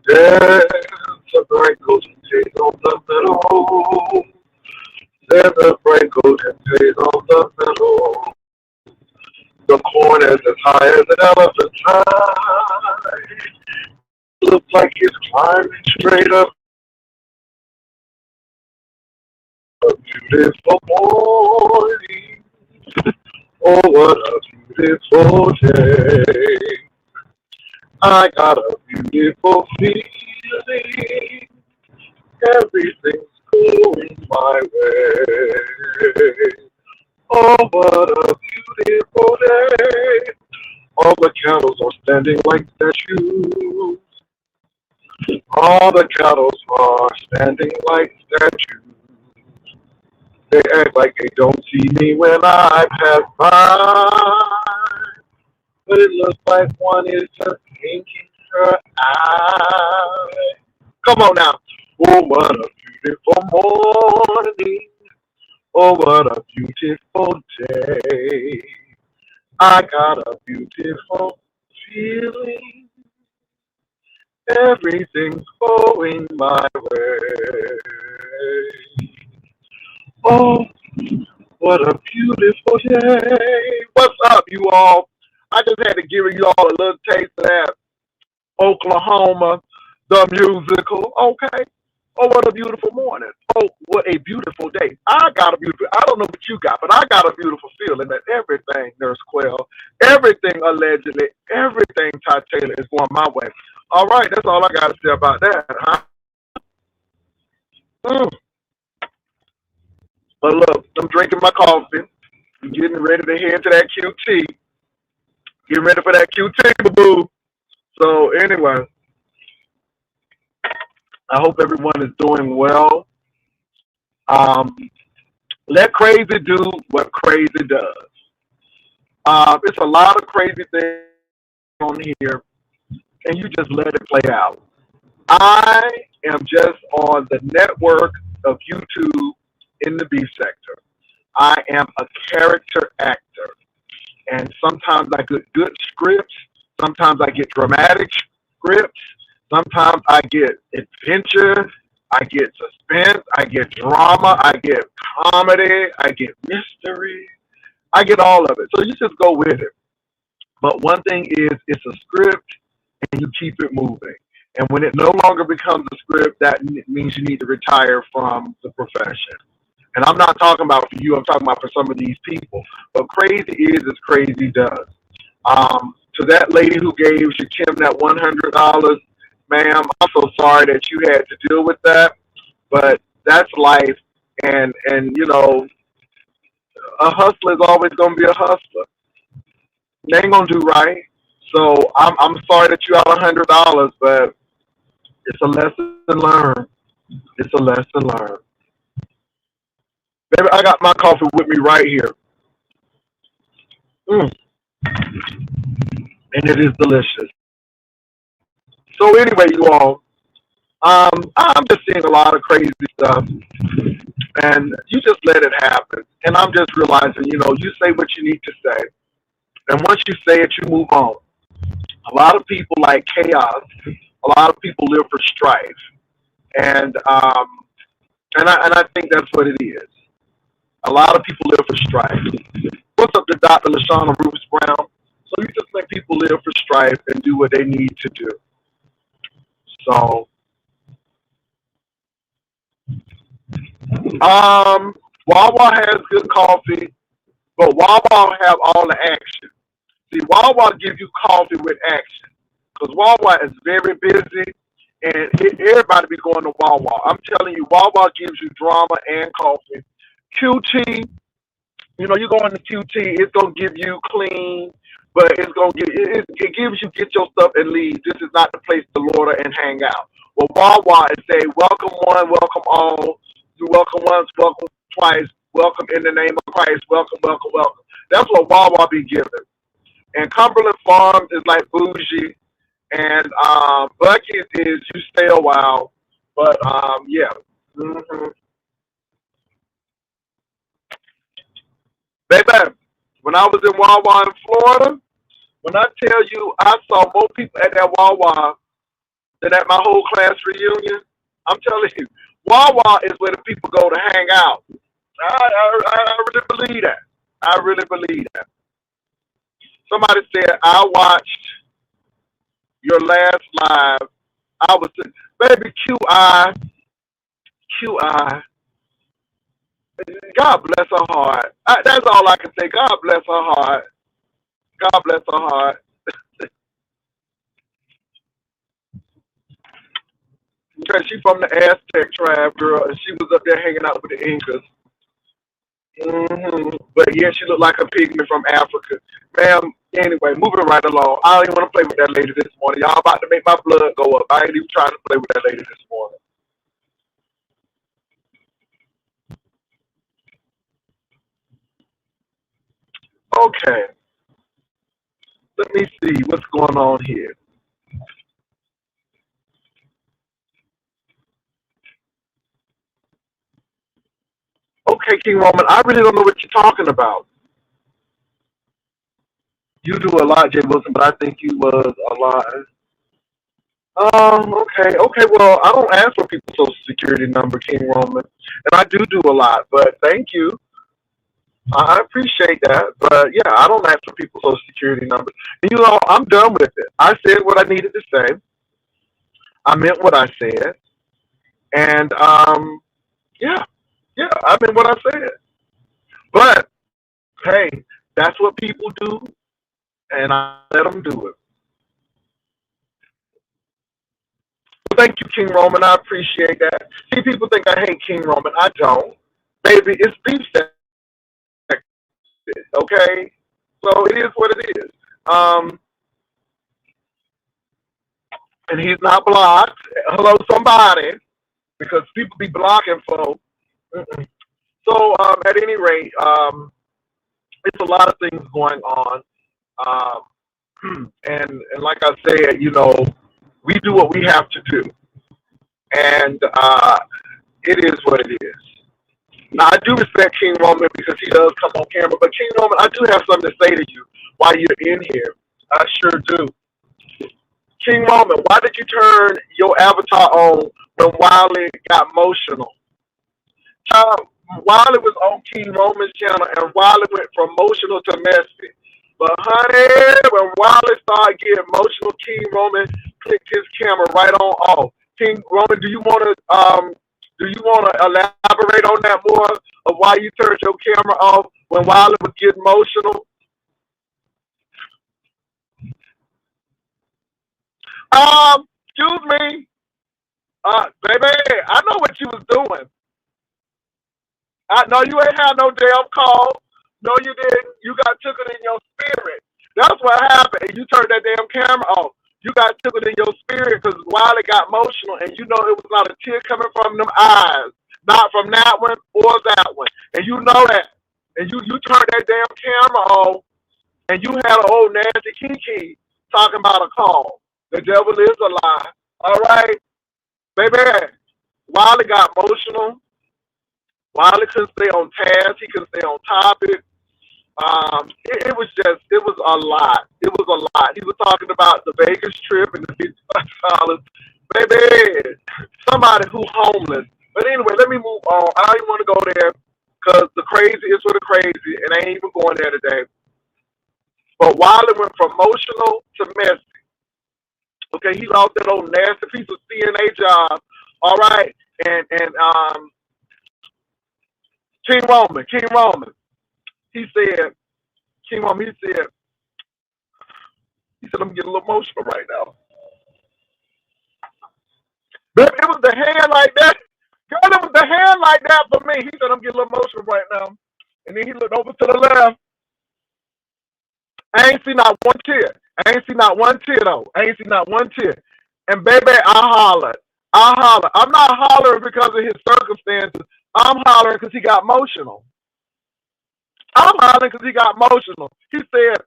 There's a bright golden shade on the meadow. There's a bright golden shade on the meadow. The corn is as high as an elephant's high. Looks like it's climbing straight up a beautiful morning. Oh, what a beautiful day. I got a beautiful feeling. Everything's going my way. Oh, what a beautiful day. All the cattle are standing like statues. All the cattle are standing like statues. They act like they don't see me when I pass by. But it looks like one is just blinking her eye. Come on now. Oh, what a beautiful morning. Oh, what a beautiful day. I got a beautiful feeling. Everything's going my way. Oh, what a beautiful day. What's up, you all? I just had to give you all a little taste of that Oklahoma, the musical. Okay. Oh, what a beautiful morning. Oh, what a beautiful day. I got a beautiful, I don't know what you got, but I got a beautiful feeling that everything, Nurse Quell, everything allegedly, everything Ty Taylor is going my way. All right, that's all I got to say about that, huh? Mm. But look, I'm drinking my coffee. I'm getting ready to head to that QT. Getting ready for that QT, boo. So, anyway, I hope everyone is doing well. Um, let crazy do what crazy does. It's a lot of crazy things on here, and you just let it play out. I am just on the network of YouTube in the B sector. I am a character actor, and sometimes I get good scripts, sometimes I get dramatic scripts, sometimes I get adventure, I get suspense, I get drama, I get comedy, I get mystery, I get all of it. So you just go with it. But one thing is, it's a script, and you keep it moving. And when it no longer becomes a script, that means you need to retire from the profession. And I'm not talking about for you, I'm talking about for some of these people. But crazy is as crazy does. To that lady who gave Shakim that $100, ma'am, I'm so sorry that you had to deal with that. But that's life. And you know, a hustler is always going to be a hustler. They ain't going to do right. So I'm sorry that you out $100, but it's a lesson learned. It's a lesson learned. Baby, I got my coffee with me right here. Mm, and it is delicious. So anyway, you all, I'm just seeing a lot of crazy stuff, and you just let it happen. And I'm just realizing, you say what you need to say, and once you say it, you move on. A lot of people like chaos. A lot of people live for strife, and I think that's what it is. A lot of people live for strife. What's up to Dr. LaShawna Roots Brown? So you just let people live for strife and do what they need to do. So, Wawa has good coffee, but Wawa have all the action. See, Wawa gives you coffee with action because Wawa is very busy, and everybody be going to Wawa. I'm telling you, Wawa gives you drama and coffee. QT, you go into QT, it's gonna give you clean, but it's gonna give it gives you get your stuff and leave. This is not the place to loiter and hang out. Well, Wawa is say welcome one, welcome all. You welcome once, welcome twice, welcome in the name of Christ, welcome, welcome, welcome. That's what Wawa be giving. And Cumberland Farms is like bougie, and Bucky's is you stay a while, but yeah. hmm Baby, when I was in Wawa in Florida, When I tell you I saw more people at that Wawa than at my whole class reunion, I'm telling you, Wawa is where the people go to hang out. I really believe that. I really believe that. Somebody said, I watched your last live. I was, baby, QI, God bless her heart. That's all I can say. God bless her heart. God bless her heart. Because she from the Aztec tribe, girl, and she was up there hanging out with the Incas. But yeah, she looked like a pygmy from Africa. Ma'am, anyway, moving right along. I don't even want to play with that lady this morning. Y'all about to make my blood go up. I ain't even trying to play with that lady this morning. Okay, let me see what's going on here. Okay, King Roman, I really don't know what you're talking about. You do a lot, Jay Wilson, but I think you was a lot. Okay, okay. Well, I don't ask for people's social security number, King Roman, and I do a lot. But thank you. I appreciate that. But yeah, I don't ask for people's social security numbers. And, I'm done with it. I said what I needed to say. I meant what I said, and yeah, yeah, I meant what I said. But hey, that's what people do, and I let them do it. Thank you, King Roman. I appreciate that. See, people think I hate King Roman. I don't. Baby, it's beef sex, okay? So it is what it is. And he's not blocked. Hello, somebody, because people be blocking folks. Mm-mm. So at any rate, it's a lot of things going on. And like I said, we do what we have to do, and it is what it is. Now, I do respect King Roman because he does come on camera. But King Roman, I do have something to say to you while you're in here. I sure do. King Roman, why did you turn your avatar on when Wiley got emotional? Child, Wiley was on King Roman's channel, and Wiley went from emotional to messy. But honey, when Wiley started getting emotional, King Roman clicked his camera right on off. King Roman, do you want to elaborate on that more of why you turned your camera off when Wiley was getting emotional? Excuse me, baby, I know what you was doing. I know you ain't had no damn call. No, you didn't. You got took it in your spirit. That's what happened. And you turned that damn camera off. You got took it in your spirit because Wiley got emotional, and you know it was not a tear coming from them eyes, not from that one or that one, and you know that. And you turned that damn camera off, and you had an old nasty kiki talking about a call. The devil is a lie. All right, baby. Wiley got emotional. Wiley couldn't stay on task. He couldn't stay on topic. It was a lot. It was a lot. He was talking about the Vegas trip and the $55. Baby, somebody who homeless. But anyway, let me move on. I don't even want to go there because the crazy is for the crazy, and I ain't even going there today. But Wiley went from emotional to messy. Okay, he lost that old nasty piece of CNA job. All right, and King Roman, he said, King Roman, he said, I'm getting a little emotional right now. But it was the hand like that. Girl, it was the hand like that for me. He said, I'm getting a little emotional right now. And then he looked over to the left. I ain't seen not one tear. I ain't seen not one tear, though. I ain't seen not one tear. And baby, I hollered. I hollered. I'm not hollering because of his circumstances. I'm hollering because he got emotional. I'm hollering because he got emotional. He said,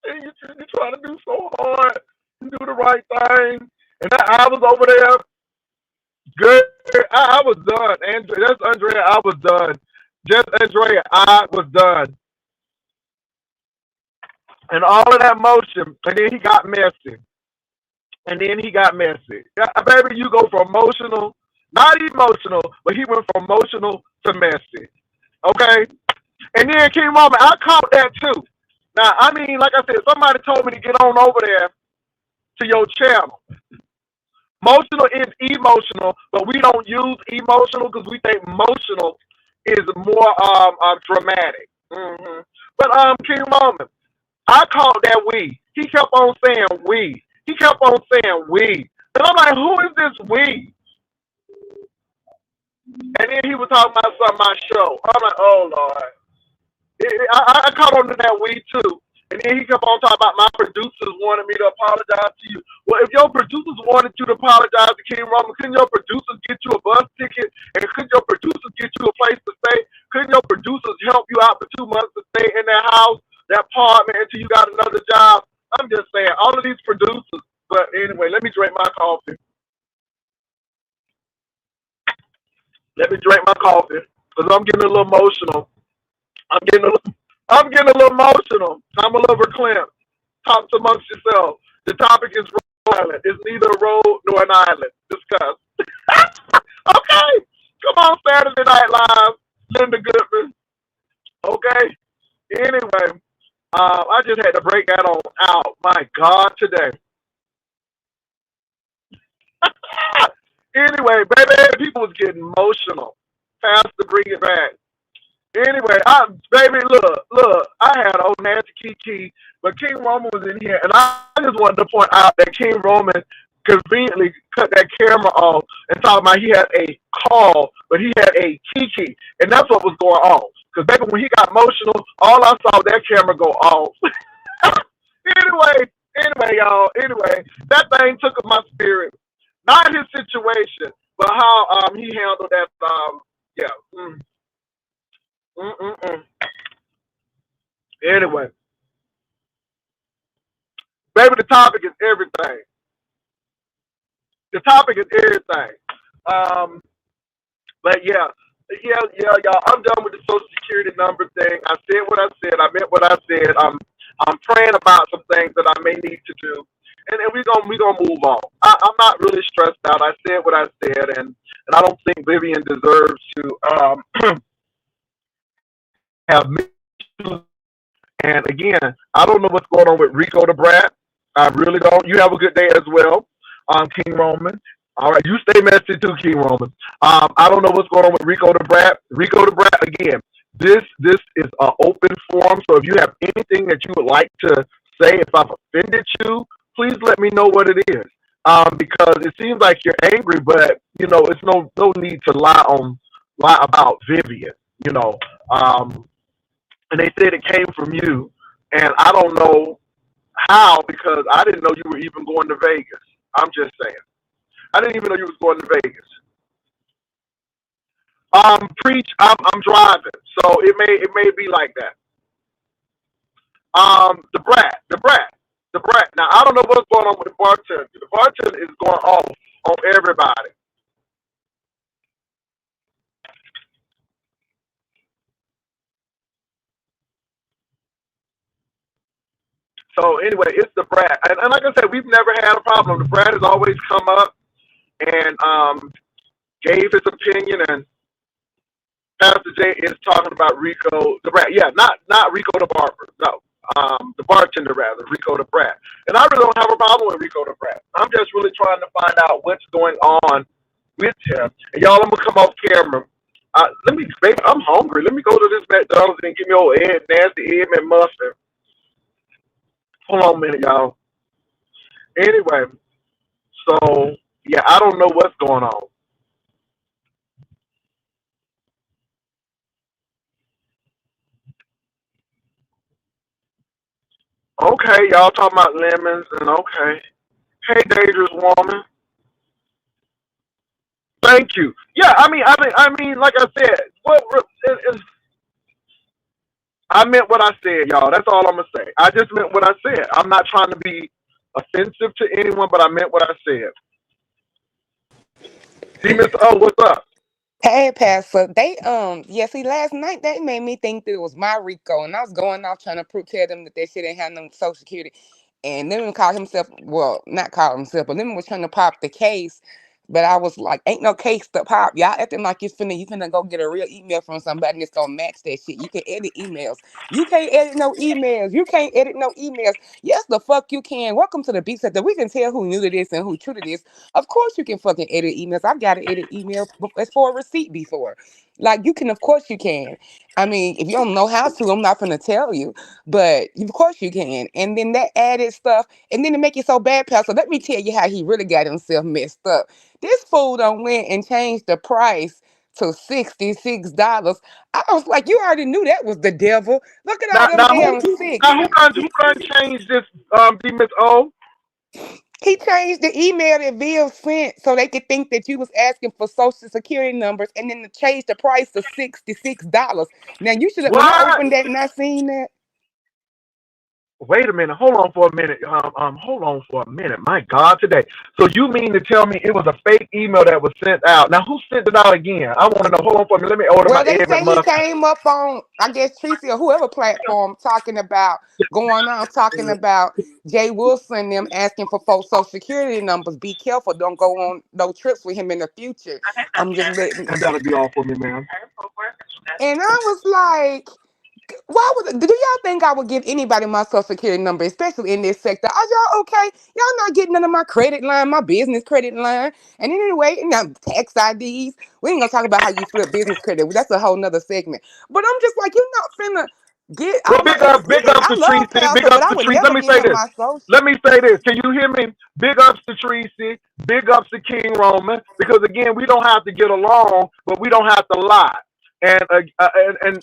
hey, you're trying to do so hard. You do the right thing. And I was over there. Good. I was done. Andrea, that's Andrea. I was done. Just Andrea, I was done. and all of that motion, and then he got messy. And then he got messy. Yeah, baby, you go from emotional, not emotional, but he went from emotional to messy. Okay? And then King Mama, I caught that too. Now, I mean, like I said, somebody told me to get on over there to your channel. Emotional is emotional, but we don't use emotional because we think emotional is more dramatic. But King Mama, I called that we. He kept on saying we. He kept on saying we. And I'm like, who is this we? And then he was talking about some of my show. I'm like, oh Lord. I caught on to that we too. And then he kept on talking about my producers wanted me to apologize to you. Well, if your producers wanted you to apologize to King Roman, couldn't your producers get you a bus ticket? And couldn't your producers get you a place to stay? Couldn't your producers help you out for 2 months to stay in that house, that apartment, until you got another job? I'm just saying, all of these producers. But anyway, let me drink my coffee. Let me drink my coffee because I'm getting a little emotional. I'm getting a little, I'm getting a little emotional. I'm a little verklempt. Talk amongst yourself. The topic is Rhode Island. It's neither a road nor an island. Discuss. Okay. Come on, Saturday Night Live. Linda Goodman. Okay. Anyway, I just had to break that on out. My God, today. Anyway, baby, people was getting emotional. Pastor, bring it back. Anyway, baby, look, I had old Nancy Kiki, but King Roman was in here, and I just wanted to point out that King Roman conveniently cut that camera off and talking about he had a call, but he had a Kiki, and that's what was going on. Because baby, when he got emotional, all I saw was that camera go off. anyway, y'all. Anyway, that thing took up my spirit. Not his situation, but how he handled that. Yeah. Mm, mm, mm. Anyway, baby, the topic is everything. The topic is everything. Um, but y'all. I'm done with the Social Security number thing. I said what I said. I meant what I said. I'm praying about some things that I may need to do, and then we gonna move on. I'm not really stressed out. I said what I said, and I don't think Vivian deserves to have me. And again, I don't know what's going on with Rico the Brat. I really don't. You have a good day as well, King Roman. All right, you stay messy too, King Roman. I don't know what's going on with Rico the Brat. Rico the Brat, again, this is an open forum. So if you have anything that you would like to say, if I've offended you, please let me know what it is. Because it seems like you're angry, but it's no need to lie about Vivian. You know, um, and they said it came from you, and I don't know how because I didn't know you were even going to Vegas. I'm just saying, I didn't even know you was going to Vegas. Preach. I'm driving, so it may be like that. The brat. Now I don't know what's going on with the bartender. The bartender is going off on everybody. So anyway, it's the brat, and like I said, we've never had a problem. The brat has always come up and gave his opinion, and Pastor J is talking about Rico the Brat. Yeah, not Rico the Barber. No, the bartender rather, Rico the Brat. And I really don't have a problem with Rico the Brat. I'm just really trying to find out what's going on with him. And y'all, I'm gonna come off camera. Baby, I'm hungry. Let me go to this McDonald's and get me old nasty egg and mustard. Hold on a minute, y'all. Anyway, so yeah, I don't know what's going on. Okay, y'all talking about lemons and okay. Hey, dangerous woman. Thank you. Yeah, I mean, like I said, I meant what I said, y'all. That's all I'm gonna say. I just meant what I said. I'm not trying to be offensive to anyone, but I meant what I said. See, Mr. O, what's up? Hey, Pastor. Yeah, see, last night they made me think that it was my Rico, and I was going off trying to tell them that they shit ain't have no Social Security. And Lemon called himself, well, not called himself, but Lemon was trying to pop the case. But I was like, ain't no case to pop. Y'all acting like you finna go get a real email from somebody that's gonna match that shit. You can edit emails. You can't edit no emails. You can't edit no emails. Yes, the fuck you can. Welcome to the beat set that we can tell who new to this and who true to this. Of course you can fucking edit emails. I've got to edit email as for a receipt before. Like you can, of course you can. I mean, if you don't know how to, I'm not gonna tell you, but of course you can. And then that added stuff, and then to make it so bad, pal. So let me tell you how he really got himself messed up. This fool done went and changed the price to $66. I was like, you already knew that was the devil. Look at all Now, them now damn six. who done changed this? D Miss O. He changed the email that Bill sent so they could think that you was asking for social security numbers and then to change the price to $66. Now you should have when I What? opened that and I seen that. Wait a minute. Hold on for a minute. Hold on for a minute. My God, today. So you mean to tell me it was a fake email that was sent out? Now who sent it out again? I want to know. Hold on for a minute. Let me order my Well, they egg say he McMuffin. came up on, I guess, Tracy or whoever platform talking about going on, talking about Jay Wilson, them asking for folks' social security numbers. Be careful. Don't go on no trips with him in the future. I'm just letting. And that'll be all for me, man. And I was like, why would do y'all think I would give anybody my social security number, especially in this sector? Are y'all okay? Y'all not getting none of my credit line, my business credit line. And anyway, now tax IDs. We ain't gonna talk about how you flip business credit. That's a whole nother segment. But I'm just like, you're not finna get Well, all my big excuse me, ups I to love Tracy. Big Pastor, but ups I to would Tracy. Let never me give say him this. my social. Let me say this. Can you hear me? Big ups to Tracy. Big ups to King Roman. Because again, we don't have to get along, but we don't have to lie. And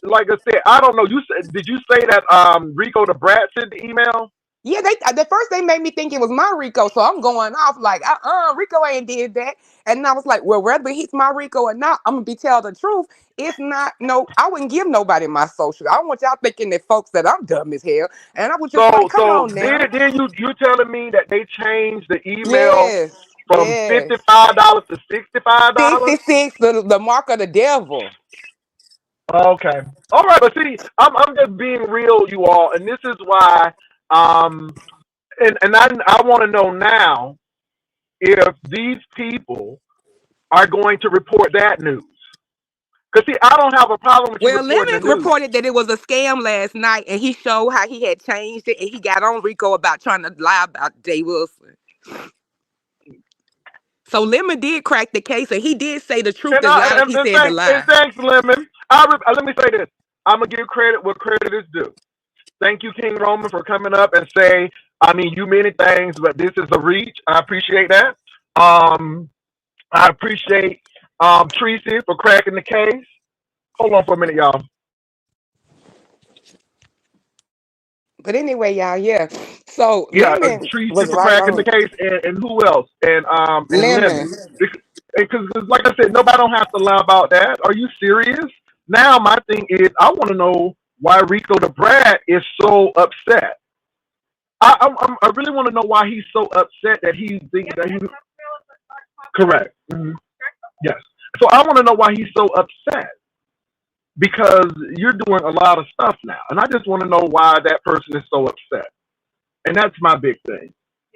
like I said, I don't know. You said, did you say that Rico the Brat sent the email? Yeah, they at first they made me think it was my Rico, so I'm going off like, Rico ain't did that, and I was like, well, whether he's my Rico or not, I'm gonna be tell the truth. It's not no, I wouldn't give nobody my social. I don't want y'all thinking that folks that I'm dumb as hell, and I was just like, come So on then now, you telling me that they changed the email yes, from yes, $55 to $65? 66, the mark of the devil. Okay. All right, but see, I'm just being real, you all, and this is why um and I want to know now if these people are going to report that news. Cause see, I don't have a problem with you Well, reporting the Lemons news. reported that it was a scam last night, and he showed how he had changed it, and he got on Rico about trying to lie about Jay Wilson. So Lemon did crack the case, and he did say the truth And as loud as he said the lie. thanks, Lemon. Let me say this. I'm gonna give credit where credit is due. Thank you, King Roman, for coming up and say, I mean, you many things, but this is a reach. I appreciate that. Um, I appreciate Tracy for cracking the case. Hold on for a minute, y'all. But anyway, y'all, yeah. So Yeah, Lemon Tracy was for right cracking the on. case, and who else? And Lemon. Lemon, because like I said, nobody don't have to lie about that. Are you serious? Now my thing is, I want to know why Rico the Brad is so upset. I really want to know why he's so upset that he thinks that he correct. Yes. So I want to know why he's so upset because you're doing a lot of stuff now, and I just want to know why that person is so upset. And that's my big thing.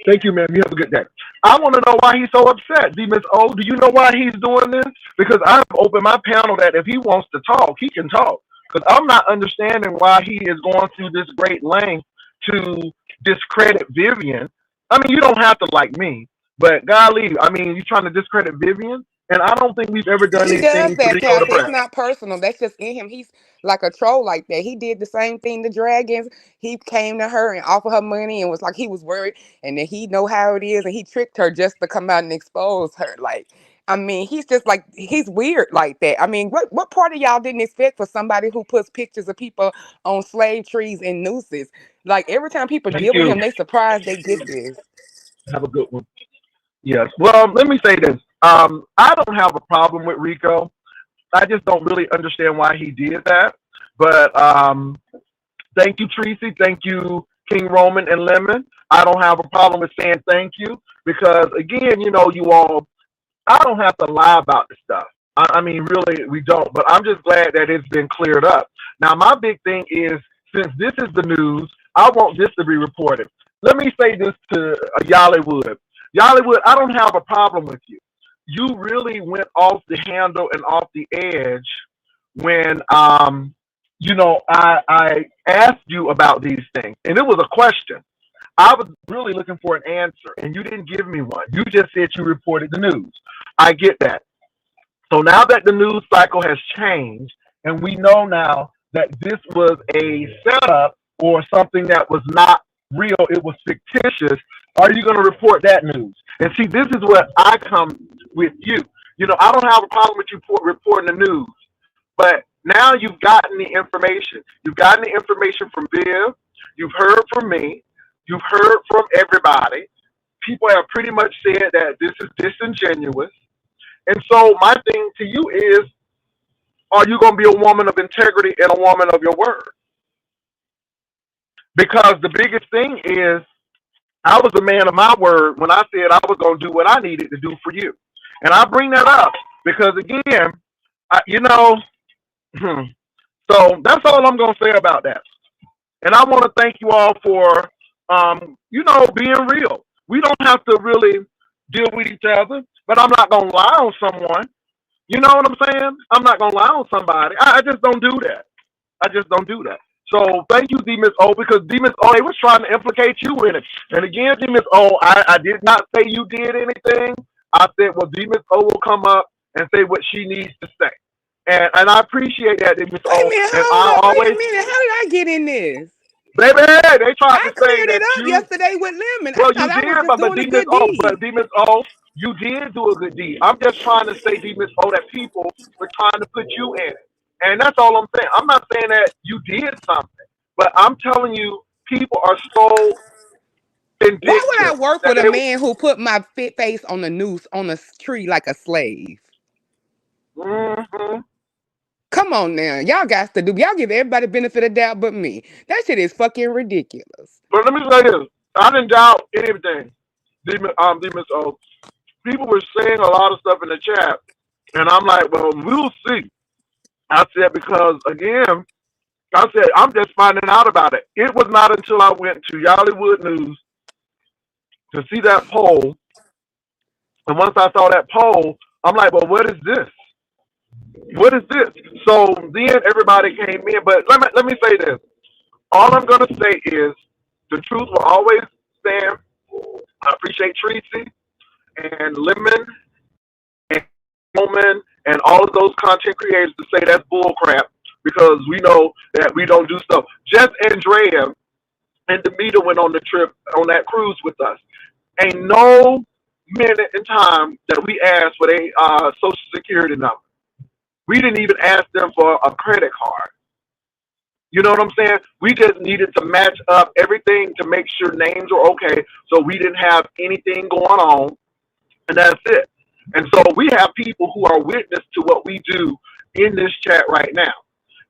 Thank you, ma'am. You have a good day. I want to know why he's so upset. D Miss O, do you know why he's doing this? Because I've opened my panel that if he wants to talk, he can talk. Because I'm not understanding why he is going through this great length to discredit Vivian. I mean, you don't have to like me, but golly, I mean, you're trying to discredit Vivian, and I don't think we've ever done He does anything to that, Rico the Pastor. It's Brand. not personal. That's just in him. He's like a troll like that. He did the same thing to Dragons. He came to her and offered her money and was like he was worried and then he know how it is and he tricked her just to come out and expose her. Like, I mean, he's just like he's weird like that. I mean, what part of y'all didn't expect for somebody who puts pictures of people on slave trees and nooses? Like every time people Thank deal with you. him, they surprised they get this. Have a good one. Yes. Well, let me say this. I don't have a problem with Rico. I just don't really understand why he did that. But thank you, Tracy. Thank you, King Roman and Lemon. I don't have a problem with saying thank you because, again, you know, you all, I don't have to lie about this stuff. I mean, really, we don't. But I'm just glad that it's been cleared up. Now, my big thing is, since this is the news, I want this to be reported. Let me say this to Yollywood. Yollywood, I don't have a problem with you. You really went off the handle and off the edge when, I asked you about these things, and it was a question. I was really looking for an answer, and you didn't give me one. You just said you reported the news. I get that. So now that the news cycle has changed, and we know now that this was a setup or something that was not real, it was fictitious, are you going to report that news? And see, this is what I come with you. I don't have a problem with you reporting the news, but now you've gotten the information. You've gotten the information from Viv. You've heard from me. You've heard from everybody. People have pretty much said that this is disingenuous. And so my thing to you is, are you going to be a woman of integrity and a woman of your word? Because the biggest thing is, I was a man of my word when I said I was going to do what I needed to do for you. And I bring that up because, again, I, you know, so that's all I'm going to say about that. And I want to thank you all for, being real. We don't have to really deal with each other, but I'm not going to lie on someone. You know what I'm saying? I'm not gonna lie on somebody. I just don't do that. I just don't do that. So thank you, D Miss O, because D Miss O, they was trying to implicate you in it. And again, D Miss O, I did not say you did anything. I said, well, D Miss O will come up and say what she needs to say. And I appreciate that, D Miss Wait a O. minute, And hold I up. Wait a always, minute. How did I get in this? baby, they tried I to say cleared it that up you yesterday with Lemon. I well, you thought I did, was just but doing a Demus good O, but deed. Demus O, you did do a good deed. I'm just trying to say, Demus O, that people were trying to put you in it, and that's all I'm saying. I'm not saying that you did something, but I'm telling you, people are so Why would I vindictive work that with a they. man who put my fit face on the noose on a tree like a slave? Mm-hmm. Come on now. Y'all got to do. Y'all give everybody benefit of doubt but me. That shit is fucking ridiculous. But let me say this: I didn't doubt anything, Demus O. People were saying a lot of stuff in the chat, and I'm like, well, we'll see. I said because again, I said, I'm just finding out about it. It was not until I went to Yollywood News to see that poll. And once I saw that poll, I'm like, well, what is this? What is this? So then everybody came in. But let me say this. All I'm going to say is the truth will always stand. I appreciate Tracy and Lemon and Woman and all of those content creators to say that's bullcrap because we know that we don't do stuff. Just Andrea and Demeter went on the trip on that cruise with us. Ain't no minute in time that we asked for their social security number. We didn't even ask them for a credit card. You know what I'm saying? We just needed to match up everything to make sure names were okay, so we didn't have anything going on, and that's it. And so we have people who are witness to what we do in this chat right now.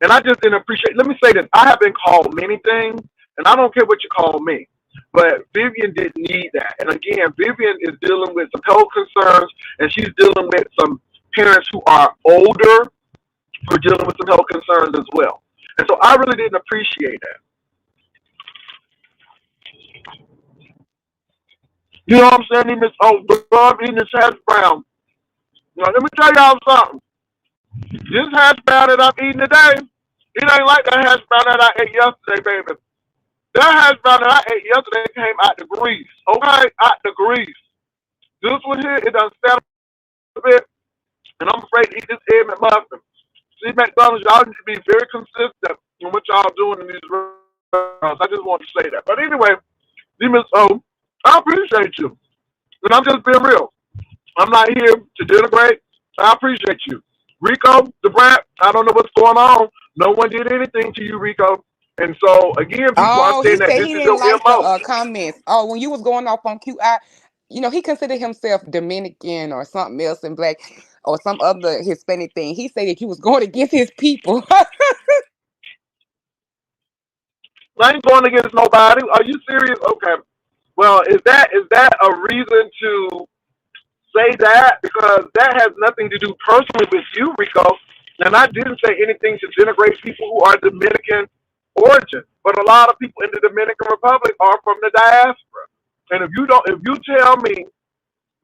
And I just didn't appreciate. Let me say this: I have been called many things, and I don't care what you call me. But Vivian didn't need that. And again, Vivian is dealing with some health concerns, and she's dealing with some parents who are older who are dealing with some health concerns as well. And so I really didn't appreciate that. You know what I'm saying? Miss Oh, I'm eating this hash brown. Now let me tell y'all something. This hash brown that I'm eating today, it ain't like that hash brown that I ate yesterday, baby. That hash brown that I ate yesterday came out the grease. Okay? Out the grease. This one here, it done sat a bit, and I'm afraid to eat this egg McMuffin. See, McDonald's, y'all need to be very consistent in what y'all doing in these restaurants. I just want to say that. But anyway, Miss O, I appreciate you. And I'm just being real. I'm not here to denigrate. I appreciate you. Rico, the brat, I don't know what's going on. No one did anything to you, Rico. And so, again, people are Oh, he saying that said this he is didn't your like the MO. comments. Oh, when you was going off on QI, he considered himself Dominican or something else in black or some other Hispanic thing. He said that you was going against his people. I ain't going against nobody. Are you serious? Okay. Well, is that a reason to say that because that has nothing to do personally with you, Rico. And I didn't say anything to denigrate people who are Dominican origin. But a lot of people in the Dominican Republic are from the diaspora. And if you tell me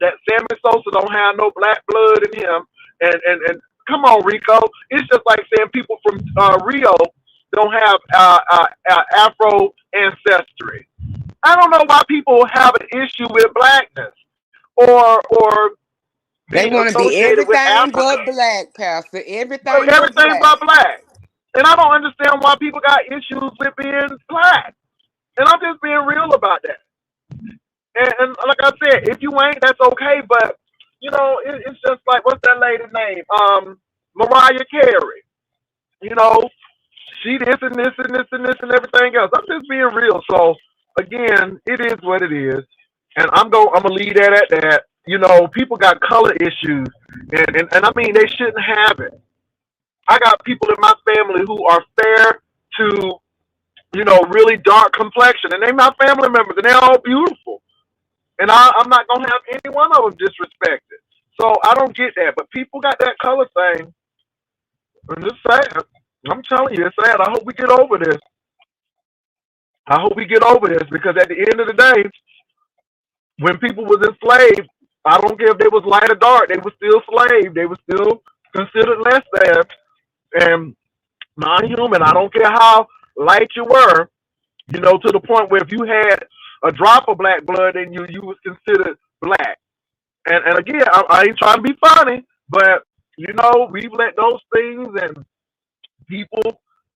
that Sammy Sosa don't have no black blood in him, and come on, Rico, it's just like saying people from Rio don't have Afro ancestry. I don't know why people have an issue with blackness or They being want to be associated with everything Africa. but black, Pastor. Everything but Everything black. but black. And I don't understand why people got issues with being black. And I'm just being real about that. And like I said, if you ain't, that's okay. But it's just like what's that lady's name? Mariah Carey. You know, she this and this and this and this and everything else. I'm just being real. So again, it is what it is, and I'm gonna leave that at that. People got color issues, and I mean they shouldn't have it. I got people in my family who are fair to really dark complexion, and they're my family members, and they're all beautiful. And I'm not gonna have any one of them disrespected. So I don't get that. But people got that color thing, and it's sad. I'm telling you, it's sad. I hope we get over this. I hope we get over this because at the end of the day, when people was enslaved, I don't care if they was light or dark, they were still slaves. They were still considered less than and non-human. I don't care how light you were, to the point where if you had a drop of black blood in you, you was considered black. And again, I ain't trying to be funny, but we've let those things and people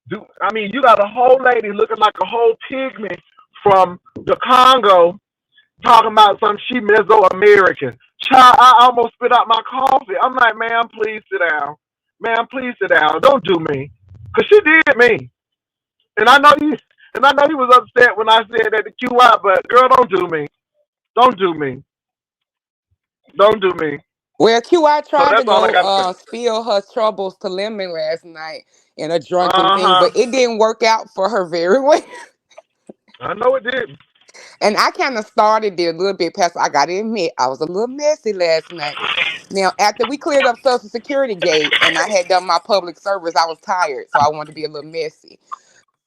do. I mean, you got a whole lady looking like a whole pygmy from the Congo talking about some she Mesoamerican. Child, I almost spit out my coffee. I'm like, ma'am, please sit down. Ma'am, please sit down. Don't do me. Because she did me. And I know you was upset when I said that to QI, but girl, don't do me. Don't do me. Don't do me. Well, QI So tried to that's all I go got to say. spill her troubles to Lemon last night in a drunken thing, Uh-huh. but it didn't work out for her very well. I know it did. And I kind of started there a little bit, Pastor. I got to admit, I was a little messy last night. Now, after we cleared up Social Security Gate and I had done my public service, I was tired, so I wanted to be a little messy.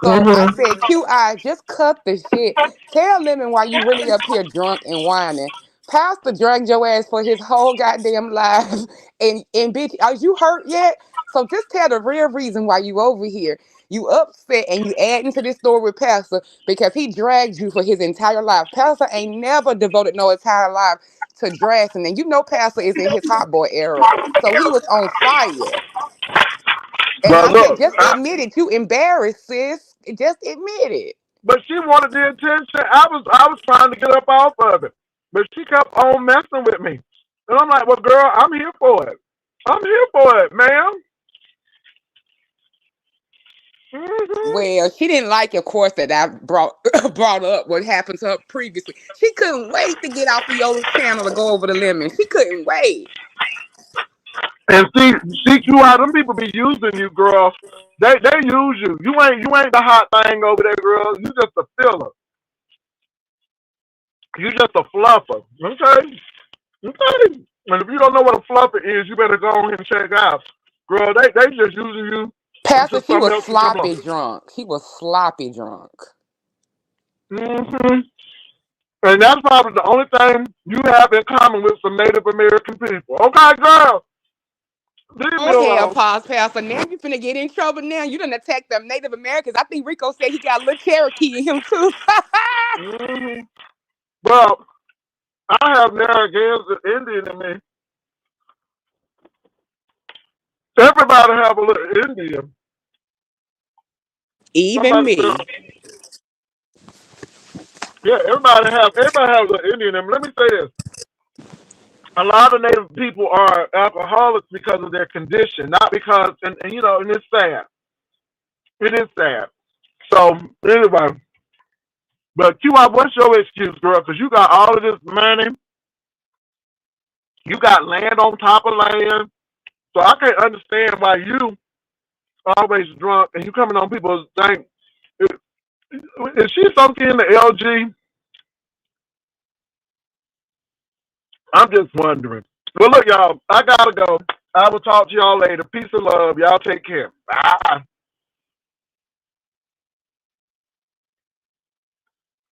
So I Mm-hmm. said, QI, just cut the shit. Tell Lemon why you really up here drunk and whining. Pastor dragged your ass for his whole goddamn life. And bitch, are you hurt yet? So just tell the real reason why you over here. You upset and you add into this story with Pastor because he dragged you for his entire life. Pastor ain't never devoted no entire life to dressing. And Pastor is in his hot boy era. So he was on fire. And But I said, look, just admit it. You embarrassed, sis. Just admit it. but she wanted the attention. I was trying to get up off of it, but she kept on messing with me, and I'm like, well, girl, I'm here for it. I'm here for it, ma'am. Hmm. Well, she didn't like, of course, that I brought brought up what happened to her previously. She couldn't wait to get off of your channel to go over the lemon. She couldn't wait. And see, you out. Them people be using you, girl. They use you. You ain't the hot thing over there, girl. You just a filler. You just a fluffer. Okay. Okay. And if you don't know what a fluffer is, you better go on and check out. Girl, they just using you Pastor, until she something was else can come on. sloppy drunk. She was sloppy drunk. Hmm. And that's probably the only thing you have in common with some Native American people. Okay, girl, leave me Oh hell, alone. pause, Pastor. Now you finna get in trouble. Now you done attack them Native Americans. I think Rico said he got a little Cherokee in him too. Hmm. Well, I have Narragansett Indian in me. Everybody have a little Indian. Even Somebody said, me. yeah, everybody has an Indian in them. Let me say this. A lot of Native people are alcoholics because of their condition, not because, and it's sad. It is sad. So, anyway, but what's your excuse, girl? Because you got all of this money. You got land on top of land. So I can't understand why you always drunk and you coming on people's thing. Is she something in the LG? I'm just wondering. Well, look, y'all, I gotta go. I will talk to y'all later. Peace and love. Y'all take care. Bye.